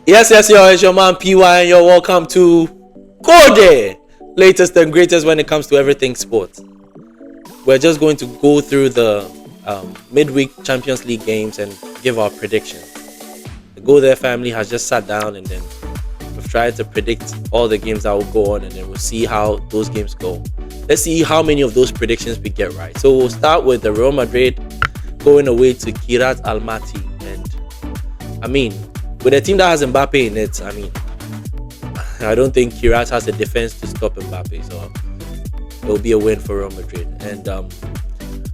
Yes, yo, it's your man PY, and you're welcome to Go There, latest and greatest when it comes to everything sports. We're just going to go through the midweek Champions League games and give our predictions. The Go There family has just sat down and then we've tried to predict all the games that will go on, and then we'll see how those games go. Let's see how many of those predictions we get right. So we'll start with the Real Madrid going away to Kirat Almaty, and I mean, with a team that has Mbappe in it, I don't think Kirat has a defense to stop Mbappe, so it will be a win for Real Madrid. And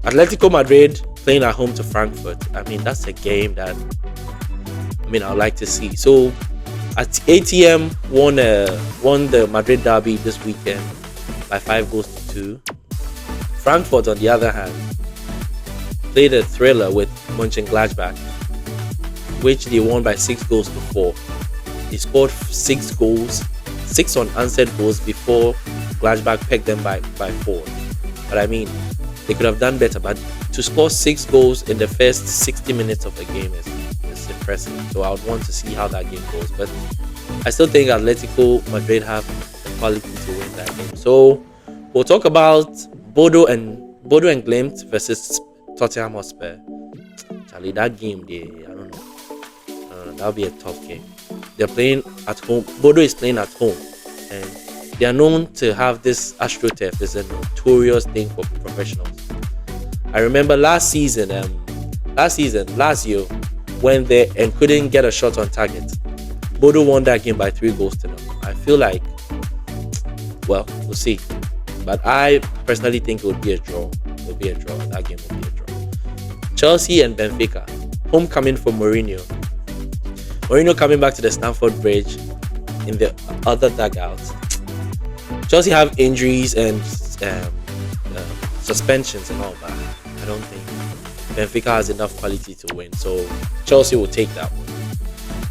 Atletico Madrid playing at home to Frankfurt. That's a game that I'd like to see. So at ATM won the Madrid derby this weekend by 5-2. Frankfurt, on the other hand, played a thriller with Mönchengladbach, which they won by 6-4. They scored 6 goals, 6 unanswered goals before Gladbach pegged them by 4. But they could have done better. But to score 6 goals in the first 60 minutes of the game is impressive. So I would want to see how that game goes. But I still think Atletico Madrid have the quality to win that game. So we'll talk about Bodo and Glimt versus Tottenham Hotspur. Charlie, that game there, I don't know. That'll be a tough game. They're playing at home. Bodo is playing at home, and they are known to have this AstroTurf. It's a notorious thing for professionals. I remember last year, when they couldn't get a shot on target, Bodo won that game by 3-0. I feel like, well, we'll see. But I personally think it would be a draw. That game will be a draw. Chelsea and Benfica, homecoming for Mourinho. Mourinho coming back to the Stamford Bridge in the other dugout. Chelsea have injuries and suspensions and all that. I don't think Benfica has enough quality to win, so Chelsea will take that one.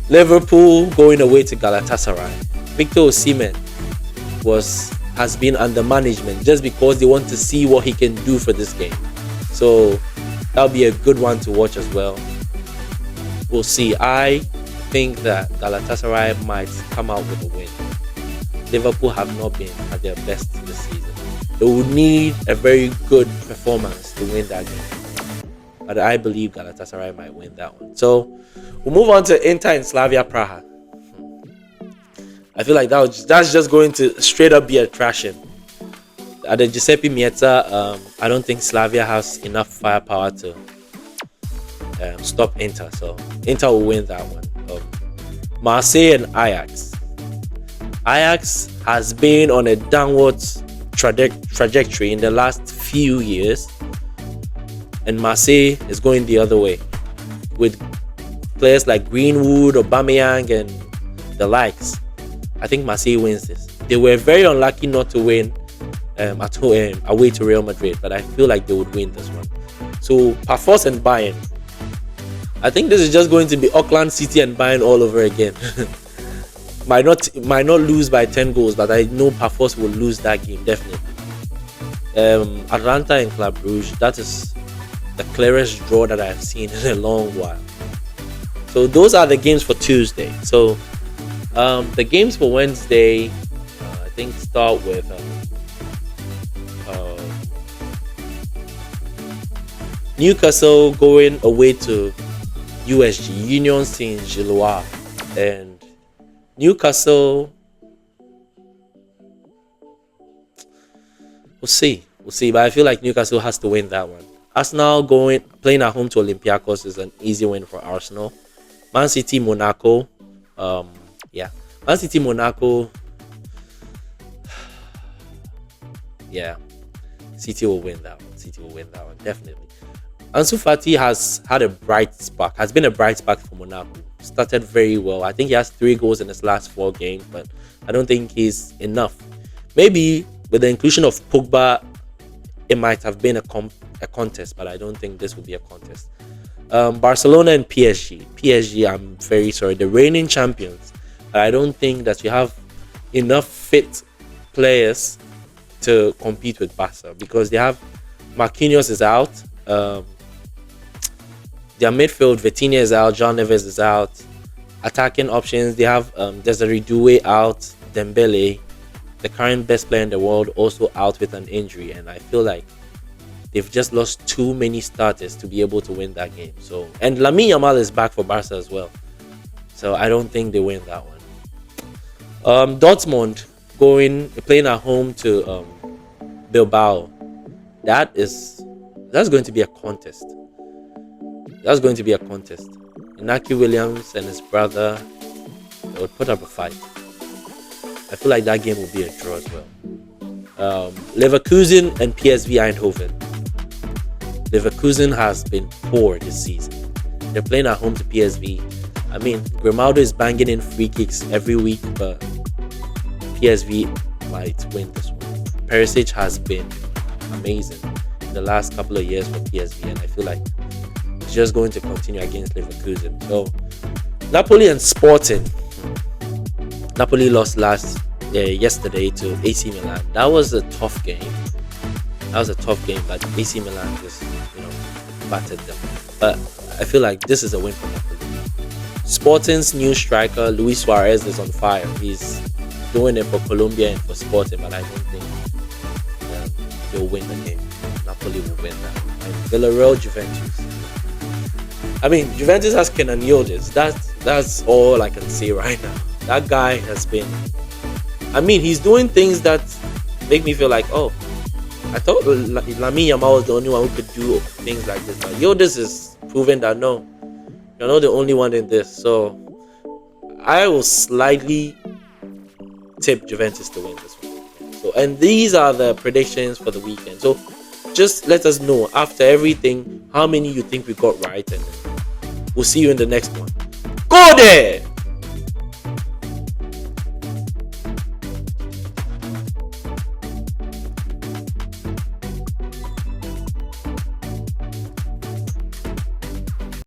Liverpool going away to Galatasaray. Victor Osimhen has been under management just because they want to see what he can do for this game. So that'll be a good one to watch as well. We'll see. I think that Galatasaray might come out with a win. Liverpool have not been at their best this season. They will need a very good performance to win that game. But I believe Galatasaray might win that one. So we'll move on to Inter and Slavia Praha. I feel like that's just going to straight up be a thrashing. At the Giuseppe Meazza, I don't think Slavia has enough firepower to stop Inter. So Inter will win that one. Marseille and Ajax. Ajax has been on a downward trajectory in the last few years, and Marseille is going the other way with players like Greenwood, Aubameyang, and the likes. I think Marseille wins this. They were very unlucky not to win at home away to Real Madrid, but I feel like they would win this one. So Pafos and Bayern. I think this is just going to be Auckland City and Bayern all over again. might not lose by 10 goals, but I know Pafos will lose that game definitely. Atlanta and Club Brugge. That is the clearest draw that I've seen in a long while. So those are the games for Tuesday. So the games for Wednesday, I think start with Newcastle going away to USG, Union Saint-Gilloise, and Newcastle. We'll see, but I feel like Newcastle has to win that one. Arsenal playing at home to Olympiacos is an easy win for Arsenal. Man City, Monaco. Man City, Monaco. Yeah, City will win that one. Definitely. Ansu Fati has been a bright spark for Monaco. Started very well. I think he has 3 goals in his last 4 games, but I don't think he's enough. Maybe with the inclusion of Pogba, it might have been a contest, but I don't think this will be a contest. Barcelona and PSG. PSG, I'm very sorry, the reigning champions. I don't think that you have enough fit players to compete with Barca because they have Marquinhos is out. Their midfield, Vitinha is out, John Neves is out, attacking options. They have Desiree Doué out, Dembele, the current best player in the world, also out with an injury, and I feel like they've just lost too many starters to be able to win that game. So, and Lamine Yamal is back for Barca as well, so I don't think they win that one. Dortmund playing at home to Bilbao. That's going to be a contest. That's going to be a contest. Inaki Williams and his brother would put up a fight. I feel like that game will be a draw as well. Leverkusen and PSV Eindhoven. Leverkusen has been poor this season. They're playing at home to PSV. I mean, Grimaldo is banging in free kicks every week, but PSV might win this one. Perisic has been amazing in the last couple of years for PSV, and I feel like it's just going to continue against Leverkusen. So, Napoli and Sporting. Napoli lost yesterday to AC Milan. That was a tough game. But AC Milan just, battered them. But I feel like this is a win for Napoli. Sporting's new striker, Luis Suarez, is on fire. He's doing it for Colombia and for Sporting, but I don't think they'll win the game. Napoli will win that. And Villarreal, Juventus. I mean, Juventus has Kenan Yildiz. That's all I can say right now. That guy has been... I mean, he's doing things that make me feel like, oh, I thought Lamine Yamal was the only one who could do things like this. But Yildiz is proving that no, you're not the only one in this. So I will slightly tip Juventus to win this one. So, and these are the predictions for the weekend. So just let us know after everything how many you think we got right, and we'll see you in the next one. Go there!